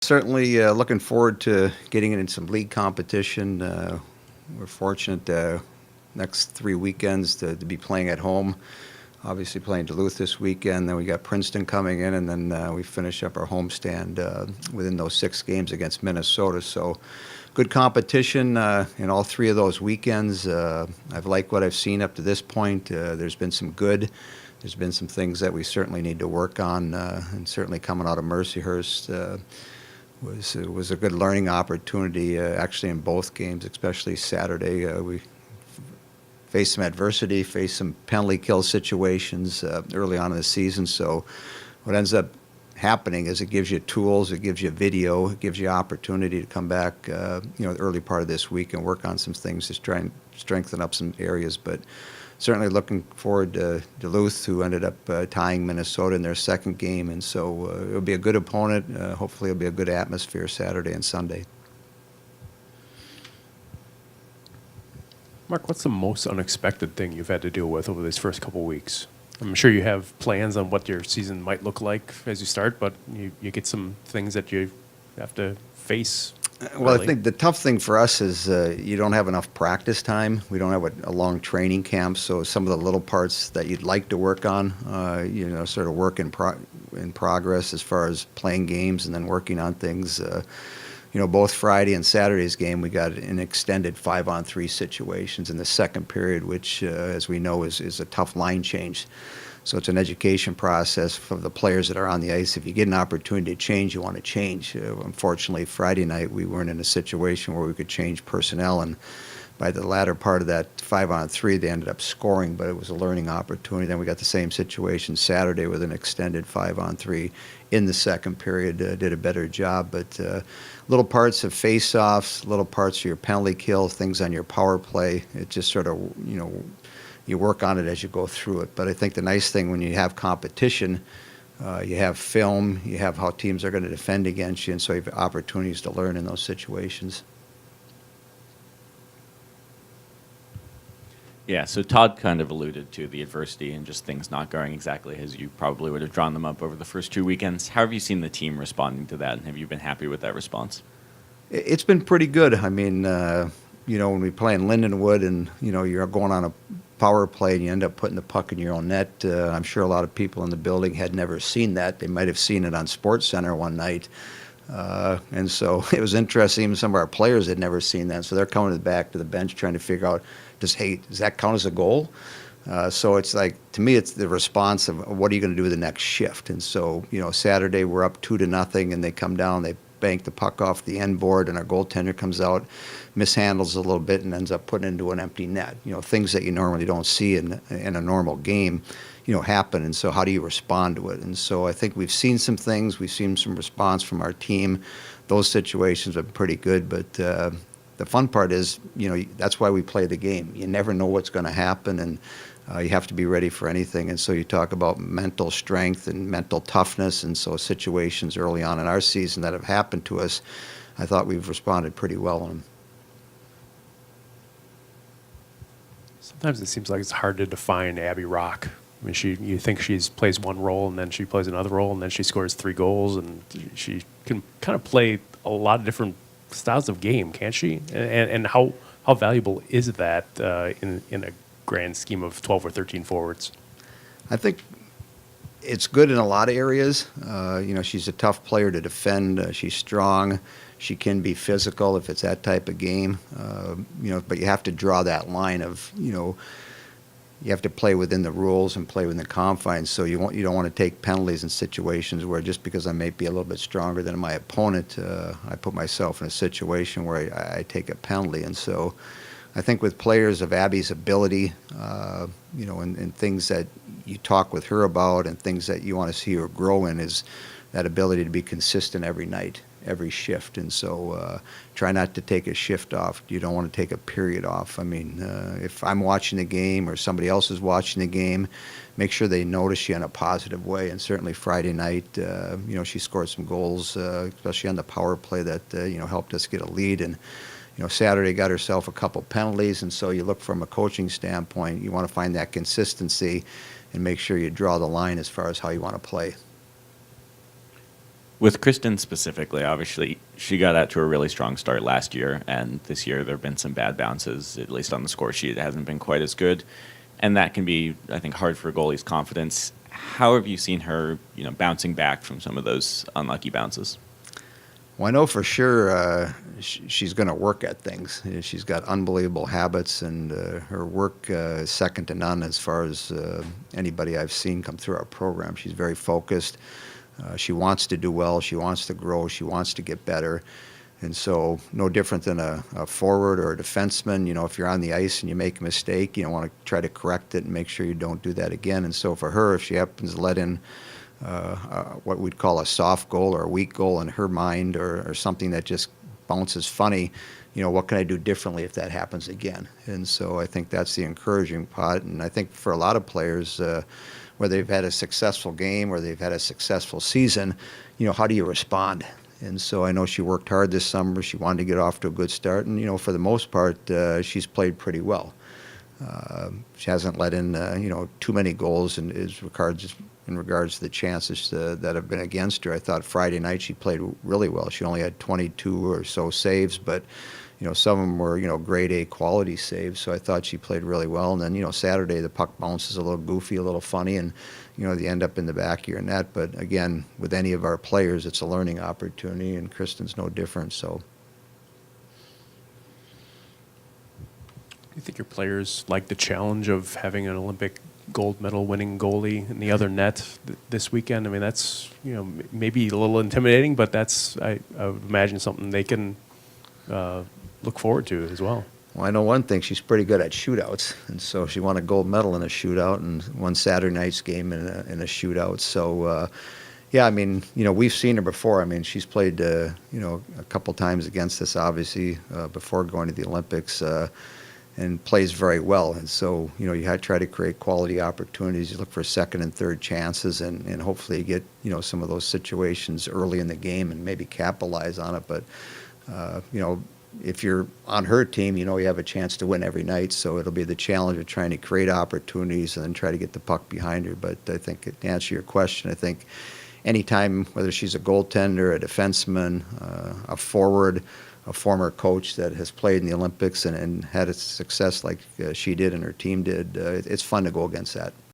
Certainly looking forward to getting into some league competition. We're fortunate next 3 weekends to be playing at home. Obviously playing Duluth this weekend. Then we got Princeton coming in, and then we finish up our homestand within those 6 games against Minnesota. So good competition in all 3 of those weekends. I've liked what I've seen up to this point. There's been some good. There's been some things that we certainly need to work on, and certainly coming out of Mercyhurst. Was a good learning opportunity actually in both games, especially Saturday. We faced some adversity, faced some penalty kill situations early on in the season. So what ends up happening is it gives you tools, it gives you video, it gives you opportunity to come back, the early part of this week and work on some things, just try and strengthen up some areas. But certainly looking forward to Duluth, who ended up tying Minnesota in their second game. And so it'll be a good opponent. Hopefully it'll be a good atmosphere Saturday and Sunday. Mark, what's the most unexpected thing you've had to deal with over these first couple weeks? I'm sure you have plans on what your season might look like as you start, but you get some things that you have to face. Well, early. I think the tough thing for us is you don't have enough practice time. We don't have a long training camp, so some of the little parts that you'd like to work on, sort of work in progress as far as playing games and then working on things. Both Friday and Saturday's game, we got an extended 5-on-3 situations in the second period, which, as we know, is a tough line change. So it's an education process for the players that are on the ice. If you get an opportunity to change, you want to change. Unfortunately, Friday night, we weren't in a situation where we could change personnel, and by the latter part of that 5-on-3, they ended up scoring, but it was a learning opportunity. Then we got the same situation Saturday with an extended 5-on-3 in the second period. Did a better job, but little parts of face-offs, little parts of your penalty kill, things on your power play. It just sort of, you work on it as you go through it. But I think the nice thing when you have competition, you have film, you have how teams are going to defend against you, and so you have opportunities to learn in those situations. Yeah, so Todd kind of alluded to the adversity and just things not going exactly as you probably would have drawn them up over the first 2 weekends. How have you seen the team responding to that, and have you been happy with that response? It's been pretty good. I mean, when we play in Lindenwood and, you're going on a power play and you end up putting the puck in your own net, I'm sure a lot of people in the building had never seen that. They might have seen it on SportsCenter one night. And so it was interesting. Even some of our players had never seen that. So they're coming back to the bench trying to figure out, does that count as a goal? So it's like, to me, it's the response of what are you going to do with the next shift? And so, Saturday we're up 2-0 and they come down, they bank the puck off the end board, and our goaltender comes out, mishandles a little bit, and ends up putting it into an empty net. Things that you normally don't see in a normal game, happen. And so how do you respond to it? And so I think we've seen some things. We've seen some response from our team. Those situations are pretty good. But the fun part is, that's why we play the game. You never know what's going to happen, and you have to be ready for anything. And so you talk about mental strength and mental toughness. And so situations early on in our season that have happened to us, I thought we've responded pretty well on them. Sometimes it seems like it's hard to define Abby Rock. I mean, you think she plays one role, and then she plays another role, and then she scores 3 goals, and she can kind of play a lot of different styles of game, can't she? And how valuable is that in a grand scheme of 12 or 13 forwards? I think it's good in a lot of areas. She's a tough player to defend. She's strong. She can be physical if it's that type of game. But you have to draw that line of, you have to play within the rules and play within the confines. So you don't want to take penalties in situations where just because I may be a little bit stronger than my opponent, I put myself in a situation where I take a penalty. And so I think with players of Abby's ability, and things that you talk with her about and things that you want to see her grow in, is that ability to be consistent every night, every shift. And so try not to take a shift off. You don't want to take a period off. I mean, if I'm watching the game or somebody else is watching the game, make sure they notice you in a positive way. And certainly Friday night, she scored some goals, especially on the power play that, helped us get a lead. And, Saturday got herself a couple penalties. And so you look from a coaching standpoint, you want to find that consistency and make sure you draw the line as far as how you want to play. With Kristen specifically, obviously, she got out to a really strong start last year, and this year there have been some bad bounces, at least on the score sheet. It hasn't been quite as good, and that can be, I think, hard for a goalie's confidence. How have you seen her, bouncing back from some of those unlucky bounces? Well, I know for sure she's going to work at things. She's got unbelievable habits, and her work is second to none as far as anybody I've seen come through our program. She's very focused. She wants to do well. She wants to grow. She wants to get better. And so no different than a forward or a defenseman. If you're on the ice and you make a mistake, you want to try to correct it and make sure you don't do that again. And so for her, if she happens to let in what we'd call a soft goal or a weak goal in her mind, or something that just bounces funny, what can I do differently if that happens again? And so I think that's the encouraging part. And I think for a lot of players, whether they've had a successful game or they've had a successful season, how do you respond? And so I know she worked hard this summer. She wanted to get off to a good start. And, for the most part, she's played pretty well. She hasn't let in, too many goals in regards to the chances that have been against her. I thought Friday night she played really well. She only had 22 or so saves, but some of them were grade A quality saves. So I thought she played really well. And then Saturday the puck bounces a little goofy, a little funny, and they end up in the back of your net. But again, with any of our players, it's a learning opportunity, and Kristen's no different. So. Do you think your players like the challenge of having an Olympic gold medal winning goalie in the other net this weekend? I mean, that's maybe a little intimidating, but that's I would imagine something they can look forward to as well. Well, I know one thing, she's pretty good at shootouts, and so she won a gold medal in a shootout and won Saturday night's game in a shootout. So, yeah, I mean, we've seen her before. I mean, she's played, a couple times against us, obviously, before going to the Olympics, and plays very well. And so, you try to create quality opportunities. You look for second and third chances, and hopefully you get, some of those situations early in the game and maybe capitalize on it. But, if you're on her team, you have a chance to win every night. So it'll be the challenge of trying to create opportunities and then try to get the puck behind her. But I think to answer your question, I think anytime, whether she's a goaltender, a defenseman, a forward, a former coach that has played in the Olympics and had a success like she did and her team did, it's fun to go against that.